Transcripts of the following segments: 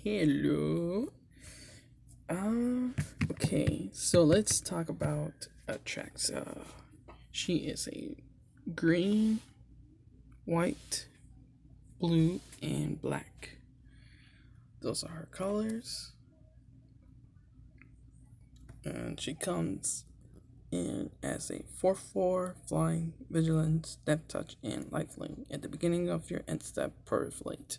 Hello. Okay, so let's talk about Atraxa. She is a green, white, blue, and black. Those are her colors. And she comes in as a 4/4 flying, vigilance, death touch, and lifelink at the beginning of your end step per flight.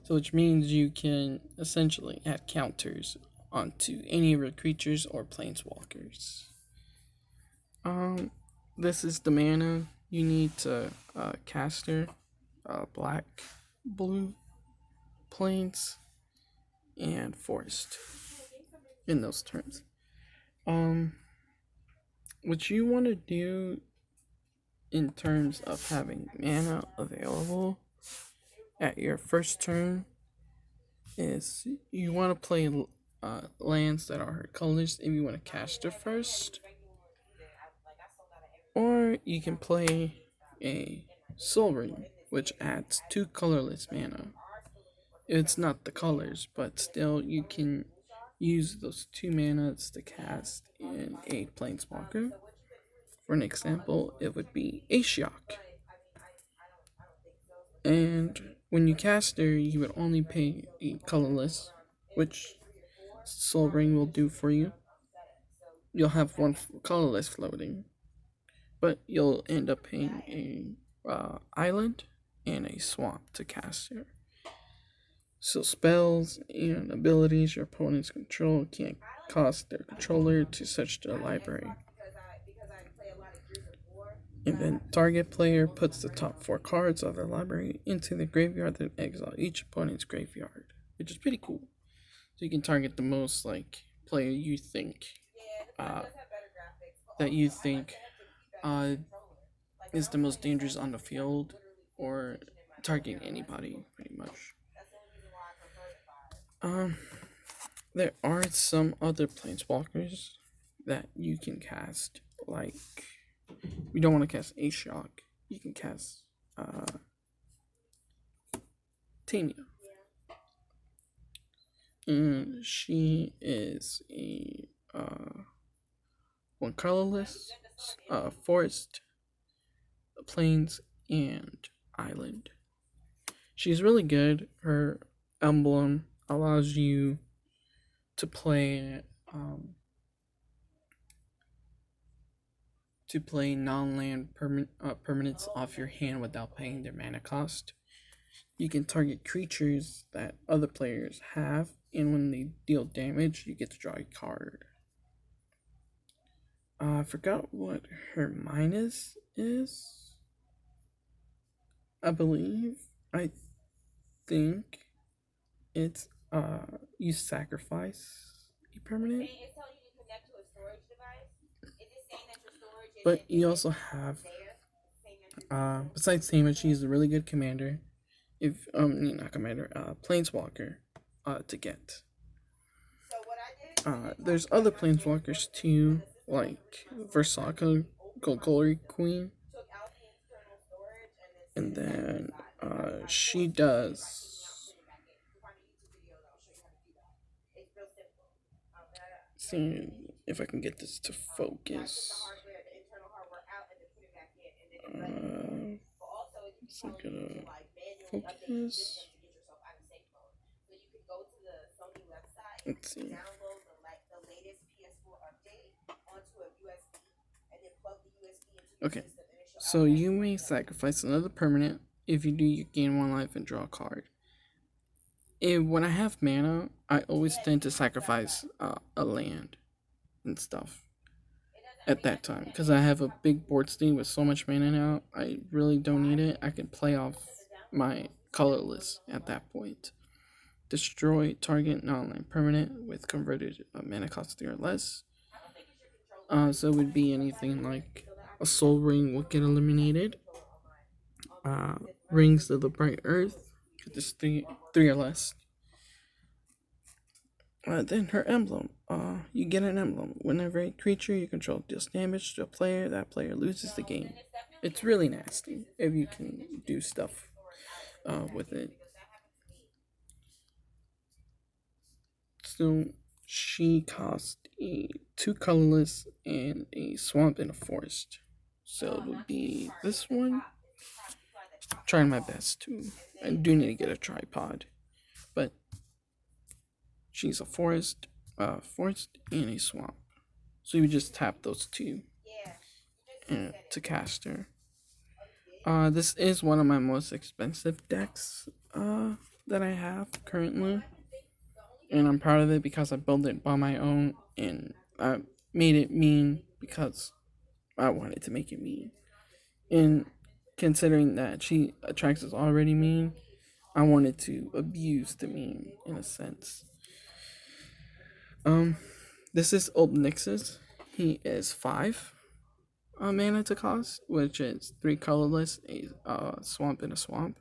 So which means you can essentially add counters onto any of your creatures or planeswalkers. Um, this is the mana you need to cast her. Black, blue, plains, and forest. In those terms. Um, what you want to do in terms of having mana available at your first turn is you want to play lands that are her colors if you want to cast her first, or you can play a Soul Ring, which adds 2 colorless mana. It's not the colors, but still you can use those 2 manas to cast in a Planeswalker. For an example, it would be Ashiok. And when you cast her, you would only pay a colorless, which Soul Ring will do for you. You'll have 1 colorless floating, but you'll end up paying a island and a swamp to cast her. So spells and abilities your opponents control can't cost their controller to search their library. And then target player puts the top 4 cards of their library into the graveyard, then exile each opponent's graveyard, which is pretty cool. So you can target the most player you think that you think is the most dangerous on the field, or target anybody pretty much. There are some other planeswalkers that you can cast, like you don't want to cast Ashiok, you can cast Tamiyo. And she is a 1 colorless, forest, plains, and island. She's really good. Her emblem allows you to play non-land permanents off your hand without paying their mana cost. You can target creatures that other players have, and when they deal damage, you get to draw a card. I forgot what her minus is. I think it's you sacrifice a permanent. But you also have besides Tama, she's a really good commander. If not commander, planeswalker to get. There's other planeswalkers too, like Versaka, Golgari Queen. And then she does. See if I can get this to focus. Is it gonna focus? Let's see. Okay, so you may sacrifice another permanent. If you do, you gain 1 life and draw a card. When I have mana, I always tend to sacrifice a land and stuff at that time, because I have a big board state with so much mana now. I really don't need it. I can play off my colorless at that point. Destroy target non-land permanent with converted mana cost 3 or less. So it would be anything like a Soul Ring will get eliminated. Rings of the Bright Earth, just 3 or less. Then her emblem. You get an emblem. Whenever a creature you control deals damage to a player, that player loses the game. It's really nasty if you can do stuff with it. So she cost a 2 colorless and a swamp and a forest. So it would be this one. Trying my best to. I do need to get a tripod, but she's a forest and a swamp. So you just tap those two to cast her. This is one of my most expensive decks that I have currently, and I'm proud of it because I built it by my own, and I made it mean because I wanted to make it mean. And considering that Atraxa is already mean, I wanted to abuse the meme in a sense. This is Old Nix's. He is 5 mana to cost, which is 3 colorless, a swamp and a swamp.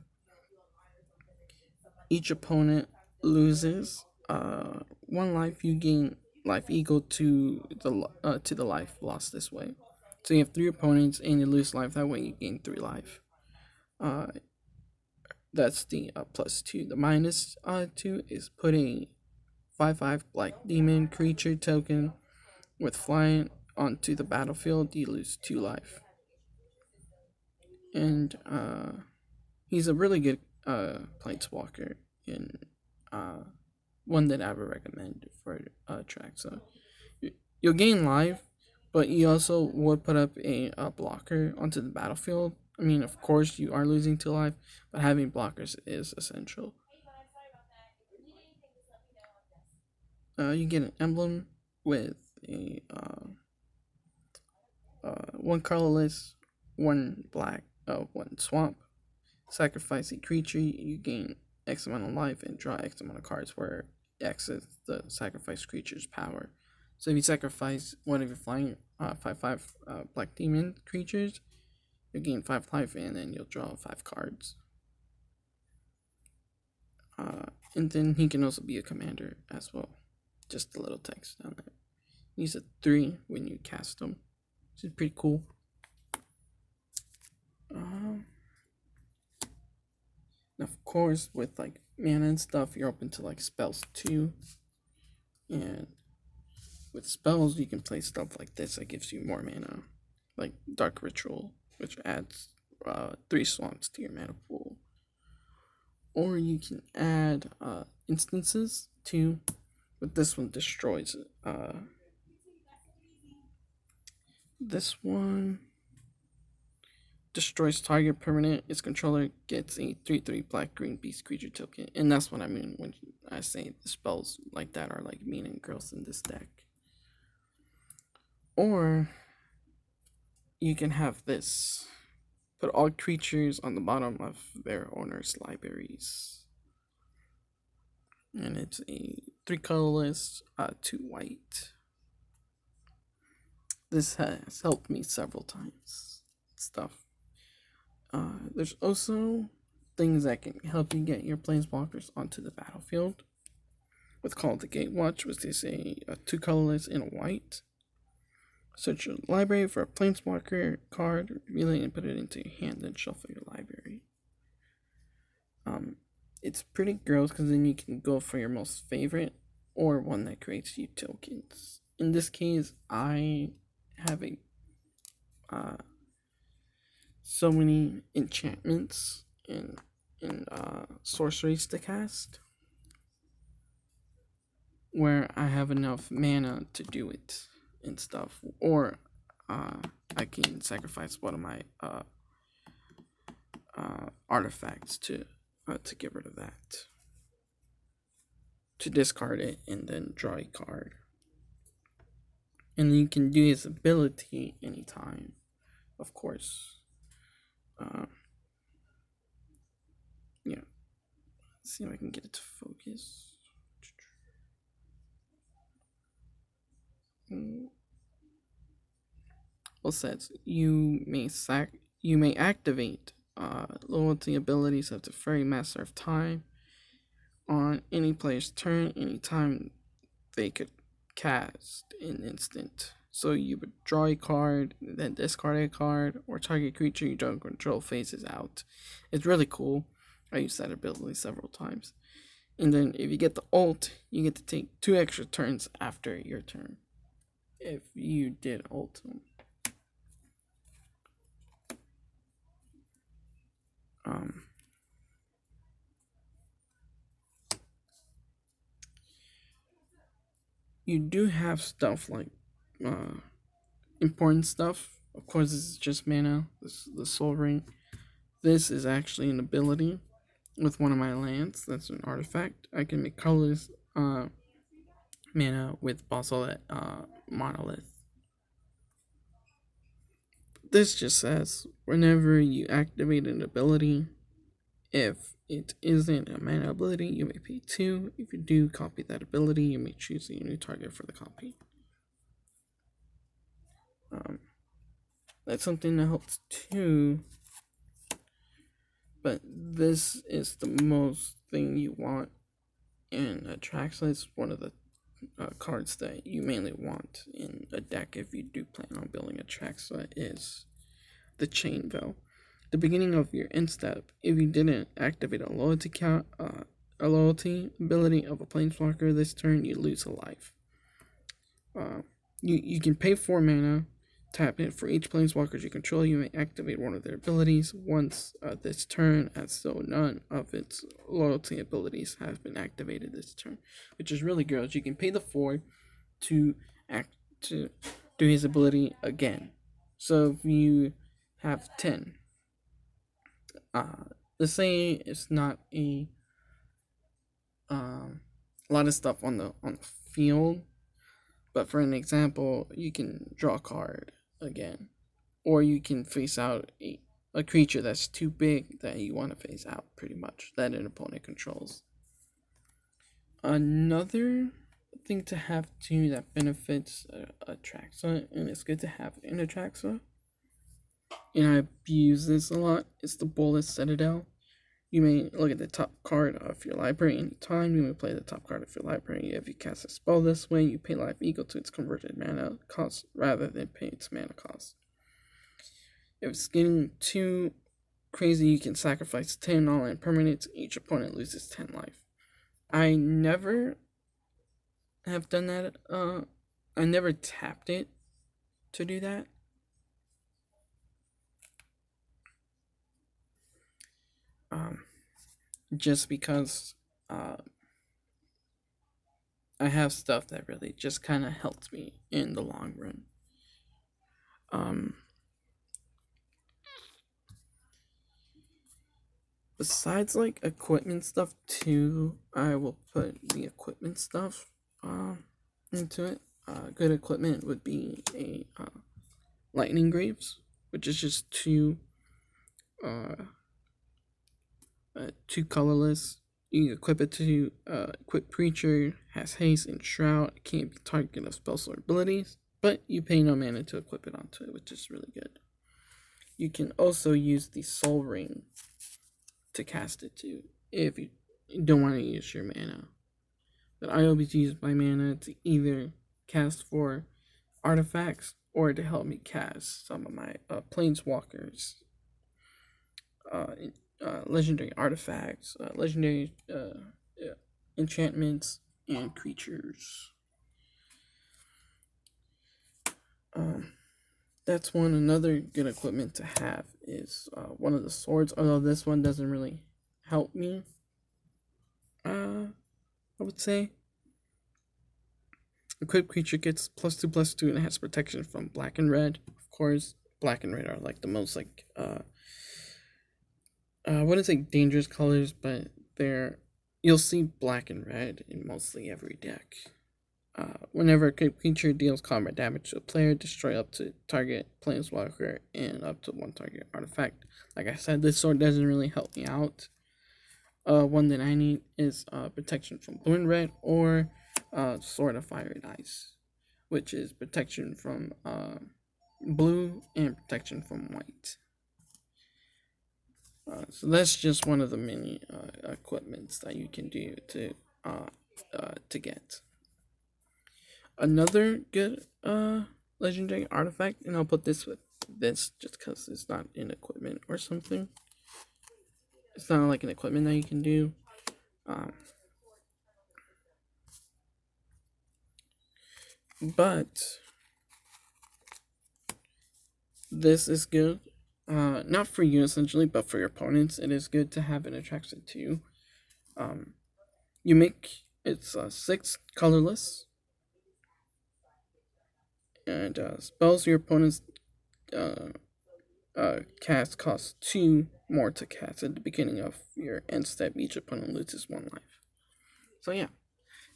Each opponent loses 1 life. You gain life equal to the life lost this way. So you have 3 opponents and you lose life. That way you gain 3 life. That's the +2. The -2 is putting 5/5 Black Demon creature token with flying onto the battlefield. You lose 2 life. And he's a really good Planeswalker, and one that I would recommend for Atraxa. You'll gain life, but you also would put up a blocker onto the battlefield. I mean, of course, you are losing 2 life, but having blockers is essential. You get an emblem with a 1 colorless, 1 black, 1 swamp. Sacrifice a creature, you gain X amount of life and draw X amount of cards, where X is the sacrificed creature's power. So if you sacrifice one of your flying 5/5 Black Demon creatures, you gain 5 life and then you'll draw 5 cards. And then he can also be a commander as well. Just a little text down there. He's a 3 when you cast him, which is pretty cool. Of course, with like mana and stuff, you're open to like spells too. And with spells, you can play stuff like this that gives you more mana, like Dark Ritual, which adds 3 swamps to your mana pool. Or you can add instances too, but this one destroys it. This one destroys target permanent. Its controller gets a 3/3 black green beast creature token, and that's what I mean when I say the spells like that are like mean and gross in this deck. Or you can have this: put all creatures on the bottom of their owner's libraries, and it's a 3 colorless, 2 white. This has helped me several times. Stuff. There's also things that can help you get your Planeswalkers onto the battlefield. With Call the Gatewatch, which is a 2 colorless and a white. Search your library for a Planeswalker card, reveal it and put it into your hand, then shuffle your library. It's pretty gross because then you can go for your most favorite or one that creates you tokens. In this case, I have so many enchantments and sorceries to cast, where I have enough mana to do it and stuff, or I can sacrifice one of my artifacts to get rid of that, to discard it and then draw a card. And you can do his ability anytime, of course. Yeah. Let's see if I can get it to focus. Well, says you may activate loyalty abilities of the Fairy Master of Time on any player's turn, anytime they could cast an instant. So you would draw a card, then discard a card, or target creature you don't control faces out. It's really cool. I used that ability several times. And then if you get the ult, you get to take 2 extra turns after your turn. If you did ult him. You do have stuff like important stuff. Of course, this is just mana. This is the Soul Ring. This is actually an ability with one of my lands. That's an artifact. I can make colorless mana with Basalt Monolith. This just says whenever you activate an ability, if it isn't a mana ability, you may pay 2. If you do copy that ability, you may choose a new target for the copy. That's something that helps too. But this is the most thing you want in Atraxa. It's one of the cards that you mainly want in a deck if you do plan on building Atraxa is the Chain Veil. The beginning of your end step, if you didn't activate a loyalty ability of a Planeswalker this turn, you lose a life. You can pay 4 mana, tap it for each Planeswalker you control. You may activate one of their abilities once this turn, as though none of its loyalty abilities have been activated this turn, which is really good. You can pay the 4 to do his ability again. So if you have 10, let's say it's not a lot of stuff on the field, but for an example, you can draw a card again, or you can face out a creature that's too big that you want to face out, pretty much, that an opponent controls. Another thing to have too that benefits Atraxa, and it's good to have in Atraxa, and I've used this a lot, is the Bullet Citadel. You may look at the top card of your library anytime. You may play the top card of your library. If you cast a spell this way, you pay life equal to its converted mana cost rather than pay its mana cost. If it's getting too crazy, you can sacrifice 10 all-in permanents. Each opponent loses 10 life. I never have done that. I never tapped it to do that. Just because I have stuff that really just kind of helped me in the long run. Besides like equipment stuff too, I will put the equipment stuff into it. Good equipment would be a lightning greaves, which is just two colorless. You can equip it to equip creature, has haste and shroud, it can't be targeted of spells or abilities, but you pay no mana to equip it onto it, which is really good. You can also use the Soul Ring to cast it too, if you don't want to use your mana. But I always use my mana to either cast for artifacts or to help me cast some of my Planeswalkers, legendary artifacts, legendary enchantments, and creatures. That's one. Another good equipment to have is one of the swords, although this one doesn't really help me, I would say. Equipped creature gets +2/+2 and has protection from black and red. Of course, black and red are like the most like I wouldn't say dangerous colors, but you'll see black and red in mostly every deck. Whenever a creature deals combat damage to a player, destroy up to target Planeswalker and up to 1 target artifact. Like I said, this sword doesn't really help me out. One that I need is protection from blue and red, or Sword of Fire and Ice, which is protection from blue and protection from white. So that's just one of the many equipments that you can do to get. Another good legendary artifact, and I'll put this with this just because it's not an equipment or something. It's not like an equipment that you can do. But this is good. Not for you essentially, but for your opponents, it is good to have an Atraxa too. Um, you make it's 6 colorless, and spells your opponents uh, cast cost 2 more to cast at the beginning of your end step. Each opponent loses 1 life. So yeah,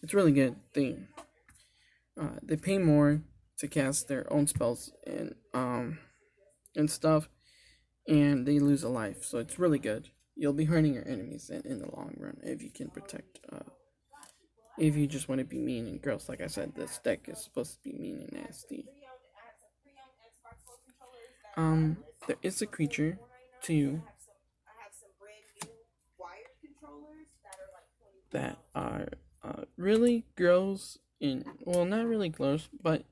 it's really good. They pay more to cast their own spells and stuff, and they lose a life. So it's really good. You'll be hurting your enemies in the long run if you can protect. If you just want to be mean and gross, like I said, this deck is supposed to be mean and nasty. There is a creature too that are really grows in, well, not really gross, but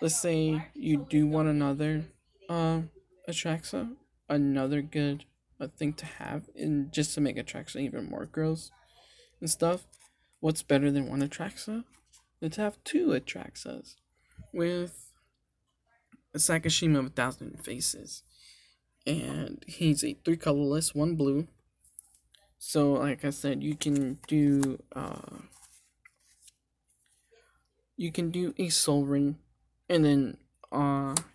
let's say you do want another Atraxa, another good thing to have, and just to make Atraxa even more gross and stuff. What's better than one Atraxa? Than to have 2 Atraxas with a Sakashima of 1,000 Faces, and he's a 3 colorless, 1 blue. So, like I said, you can do a Soul Ring, and then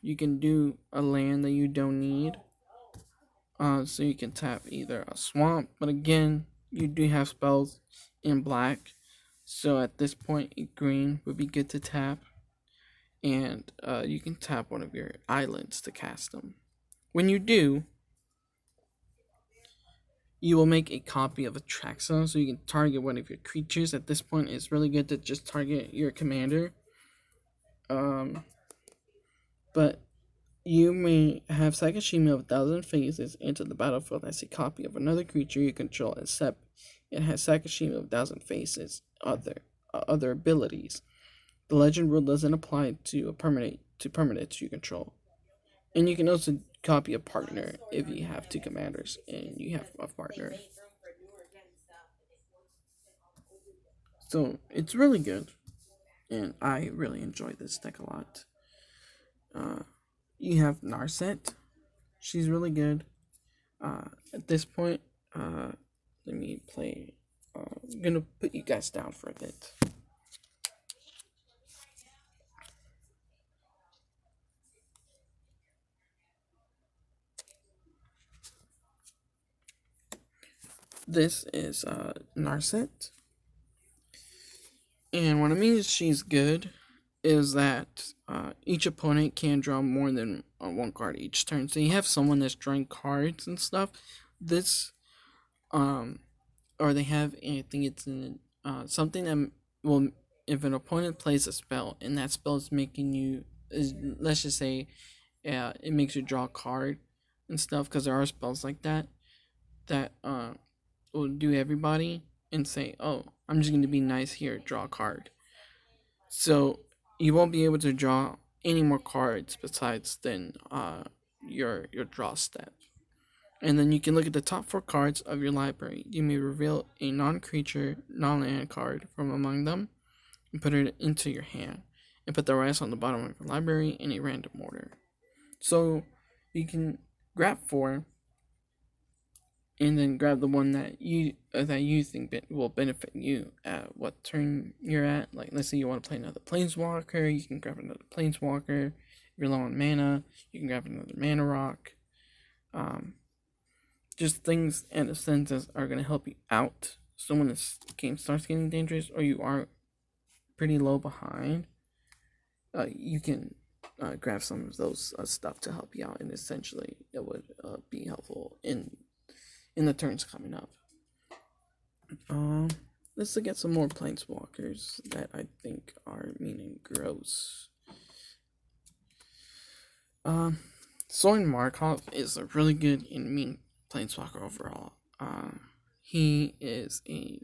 you can do a land that you don't need. So you can tap either a swamp, but again, you do have spells in black. So at this point, a green would be good to tap, and you can tap one of your islands to cast them. When you do, you will make a copy of Atraxa, so you can target one of your creatures. At this point, it's really good to just target your commander. But you may have Sakashima of 1,000 Faces enter the battlefield as a copy of another creature you control, except it has Sakashima of 1,000 Faces other abilities. The legend rule doesn't apply to permanents you control. And you can also copy a partner if you have 2 commanders and you have a partner. So it's really good, and I really enjoy this deck a lot. You have Narset. She's really good. At this point, let me play. I'm gonna put you guys down for a bit. This is Narset, and what I mean is she's good is that each opponent can draw more than 1 card each turn. So you have someone that's drawing cards and stuff. This or they have, I think it's something that will, if an opponent plays a spell and that spell is making you, let's just say, it makes you draw a card and stuff, because there are spells like that will do everybody and say, oh, I'm just going to be nice here, draw a card. So you won't be able to draw any more cards besides than your draw step. And then you can look at the top 4 cards of your library. You may reveal a non-creature, non-land card from among them and put it into your hand. And put the rest on the bottom of your library in a random order. So you can grab 4 and then grab the one that you think will benefit you at what turn you're at. Like, let's say you want to play another Planeswalker, you can grab another Planeswalker. If you're low on mana, you can grab another Mana Rock. Just things and ascenses are going to help you out. So when this game starts getting dangerous, or you are pretty low behind, you can grab some of those stuff to help you out, and essentially it would be helpful in the turns coming up. Let's look at some more Planeswalkers that I think are mean and gross. Sorin Markov is a really good and mean Planeswalker overall. He is a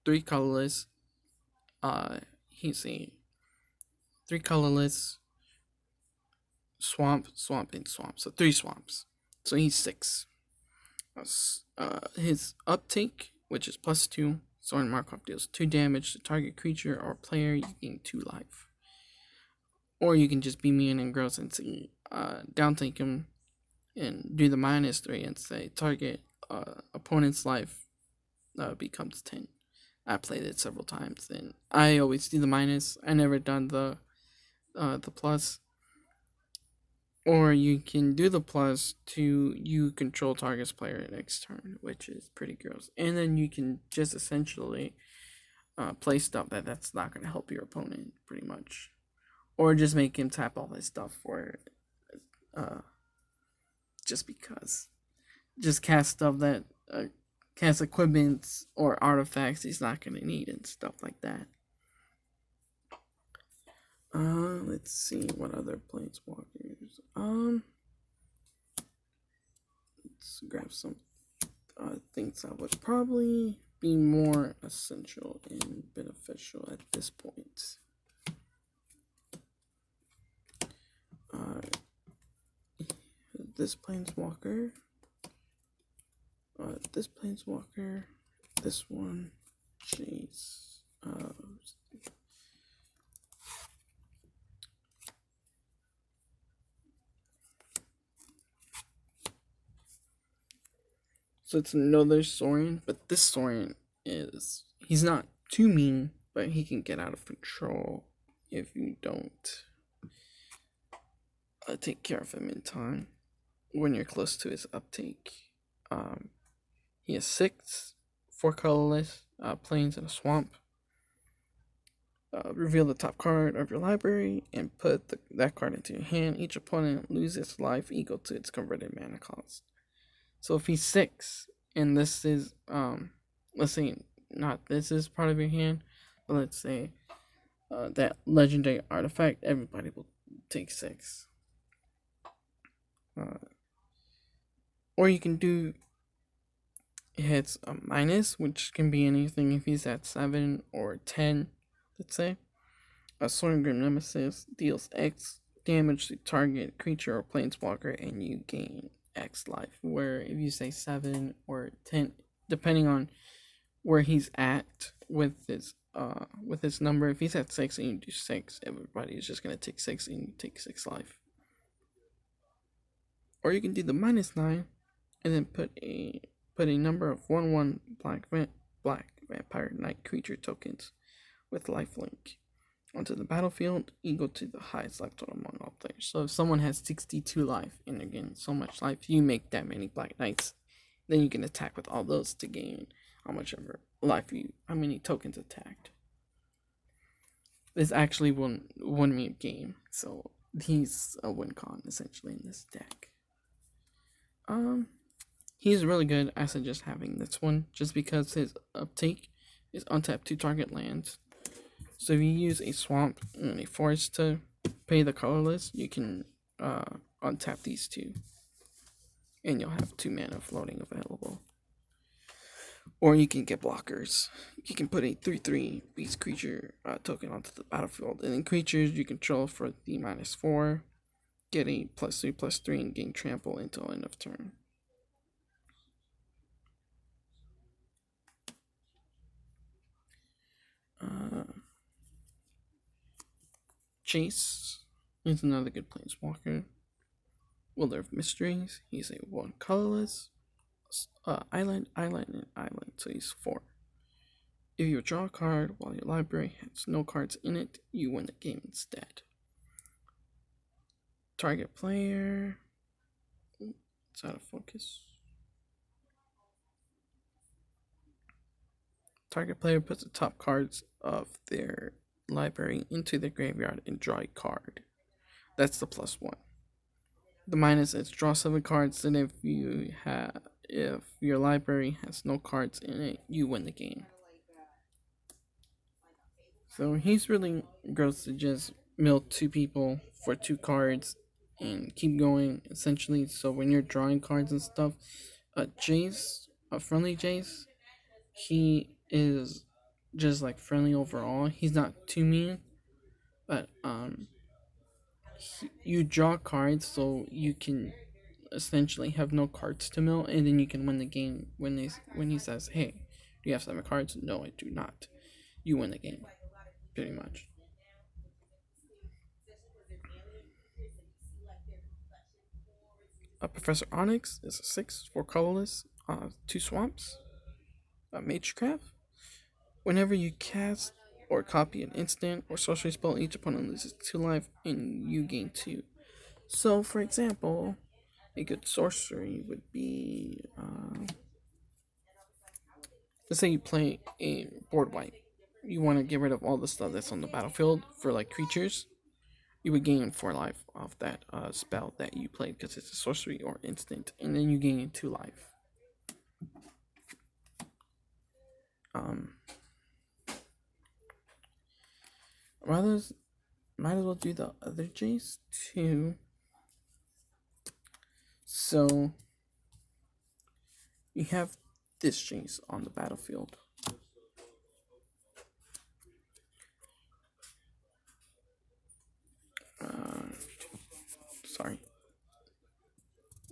3 colorless. He's a 3 colorless swamp, and swamp. So 3 swamps. So he's 6. His uptake, which is +2, Sorin Markov deals 2 damage to target creature or player. You gain 2 life. Or you can just be mean and gross and see, down take him and do the -3 and say target opponent's life becomes 10. I played it several times and I always do the minus. I never done the plus. Or you can do the plus to you control target's player next turn, which is pretty gross. And then you can just essentially play stuff that's not going to help your opponent, pretty much. Or just make him tap all his stuff for just because. Just cast stuff that cast equipments or artifacts he's not going to need and stuff like that. Let's see what other Planeswalkers. Let's grab some things that would probably be more essential and beneficial at this point. This Planeswalker, this one, jeez. So it's another Sorin, but this Sorin he's not too mean, but he can get out of control if you don't take care of him in time when you're close to his uptake. He has 6, 4 colorless, plains, and a swamp. Reveal the top card of your library and put that card into your hand. Each opponent loses life equal to its converted mana cost. So if he's 6, and this is, let's say not this is part of your hand, but let's say that legendary artifact, everybody will take 6. Or you can do hits a minus, which can be anything if he's at 7 or 10, let's say. A Sorin Grim Nemesis deals X damage to target creature or planeswalker, and you gain X life. Where if you say 7 or 10, depending on where he's at with his number, if he's at 6 and you do 6, everybody is just gonna take 6 and you take 6 life. Or you can do the -9 and then put a number of 1/1 black vampire knight creature tokens with lifelink onto the battlefield equal to the highest life total among all players. So if someone has 62 life and they're getting so much life, you make that many black knights, then you can attack with all those to gain how many tokens attacked. This actually won me a game, so he's a win con essentially in this deck. He's really good. I suggest having this one just because his uptake is untap 2 target lands. So if you use a swamp and a forest to pay the colorless, you can untap these 2, and you'll have 2 mana floating available. Or you can get blockers. You can put a 3/3 beast creature token onto the battlefield, and then creatures you control for the -4 get a +3/+3 and gain trample until end of turn. Chase is another good planeswalker. Wilder of Mysteries. He's a 1 colorless. Island, and island. So he's 4. If you draw a card while your library has no cards in it, you win the game instead. Target player. It's out of focus. Target player puts the top cards of their library into the graveyard and draw a card. That's the +1. The minus is draw 7 cards, and if your library has no cards in it, you win the game. So he's really gross to just mill 2 people for 2 cards and keep going essentially. So when you're drawing cards and stuff, a friendly Jace, he is just like friendly overall. He's not too mean, but you draw cards so you can essentially have no cards to mill, and then you can win the game when he says, "Hey, do you have 7 cards?" No, I do not. You win the game, pretty much. Professor Onyx is a 6 for colorless, 2 swamps, Magecraft. Whenever you cast or copy an instant or sorcery spell, each opponent loses 2 life and you gain 2. So, for example, a good sorcery would be, let's say you play a board wipe. You want to get rid of all the stuff that's on the battlefield for like creatures. You would gain 4 life off that spell that you played because it's a sorcery or instant, and then you gain 2 life. Um, might as well do the other Jace too. So you have this Jace on the battlefield. Sorry.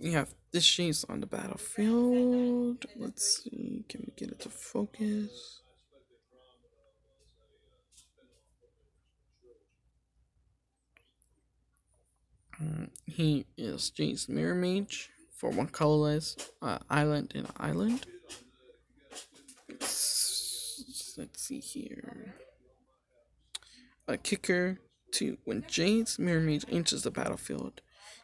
We have this Jace on the battlefield. Let's see. Can we get it to focus? He is Jace Mirror Mage for 1 colorless, island and island. Let's see here. A kicker to when Jace Mirror Mage enters the battlefield.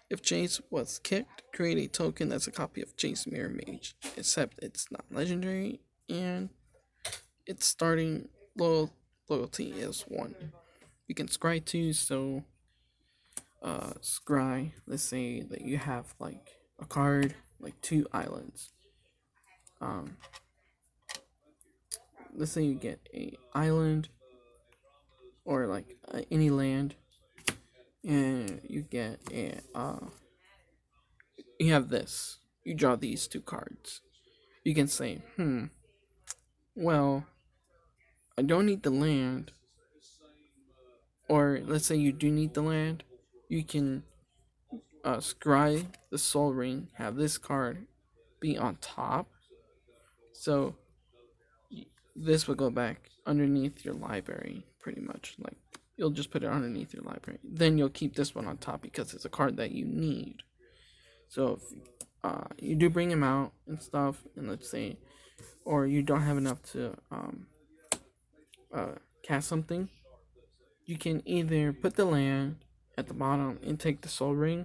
If Jace was kicked, create a token that's a copy of Jace Mirror Mage, except it's not legendary and its starting loyalty is 1. You can scry 2, so scry, let's say that you have like a card, like 2 islands. Let's say you get a island or like any land, and you get a you have this. You draw these 2 cards. You can say, well, I don't need the land. Or let's say you do need the land. You can scry the Soul Ring, have this card be on top. So this will go back underneath your library, pretty much. Like, you'll just put it underneath your library. Then you'll keep this one on top because it's a card that you need. So if you do bring him out and stuff, and let's say, or you don't have enough to cast something, you can either put the land at the bottom and take the Soul Ring,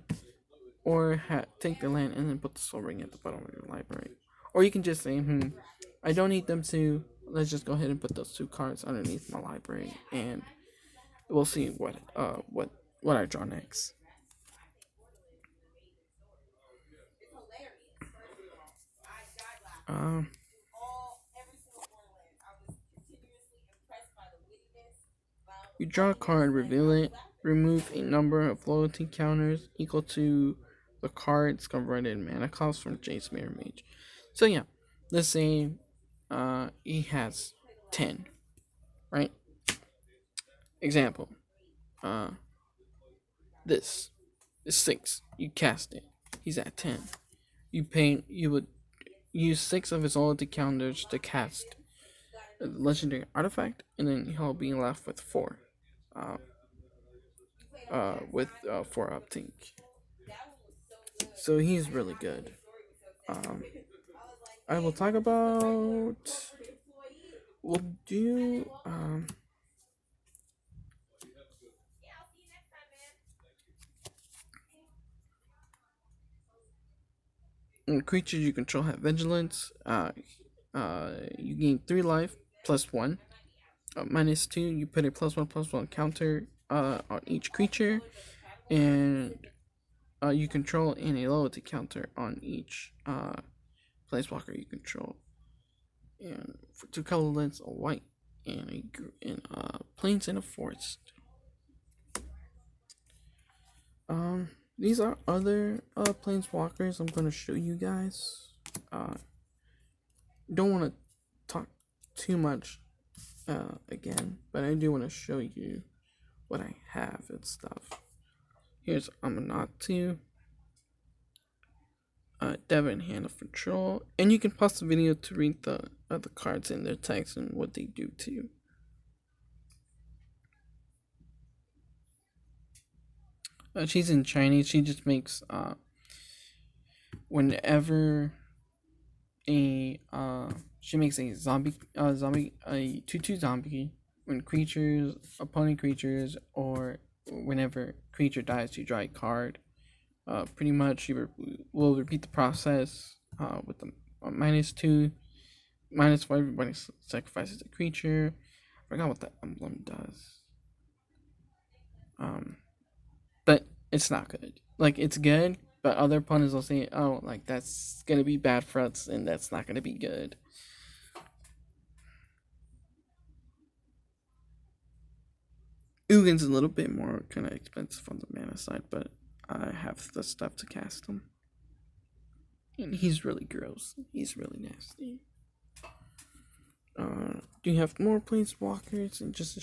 or take the land and then put the Soul Ring at the bottom of your library. Or you can just say, I don't need them to. Let's just go ahead and put those 2 cards underneath my library, and we'll see what I draw next. You draw a card, reveal it, remove a number of loyalty counters equal to the card's converted mana cost from Jace Mirror Mage. So yeah, let's say he has 10, right? Example, this is 6. You cast it. He's at 10. You would use 6 of his loyalty counters to cast a legendary artifact, and then he'll be left with 4. With 4 uptake. So he's really good. I will talk about. We'll do. Creatures you control have vigilance. You gain 3 life plus 1. -2. You put a +1/+1 counter on each creature, and you control and a loyalty counter on each Planeswalker you control. And for 2 colorless, a white and plains in a forest. These are other Planeswalkers I'm going to show you guys. Don't want to talk too much again, but I do want to show you what I have and stuff. Here's Amanatu, Devin, Hand of Control, and you can pause the video to read the cards in their text and what they do to you. She's in Chinese. She just makes whenever a she makes a a 2/2 zombie, when creatures, opponent creatures, or whenever creature dies, you draw a card. Pretty much, you will repeat the process with the -2, minus for everybody sacrifices a creature. I forgot what the emblem does. But it's not good. Like, it's good, but other opponents will say, "Oh, like that's gonna be bad for us, and that's not gonna be good." Ugin's a little bit more kind of expensive on the mana side, but I have the stuff to cast him. And he's really gross. He's really nasty. Do you have more Planeswalkers and just a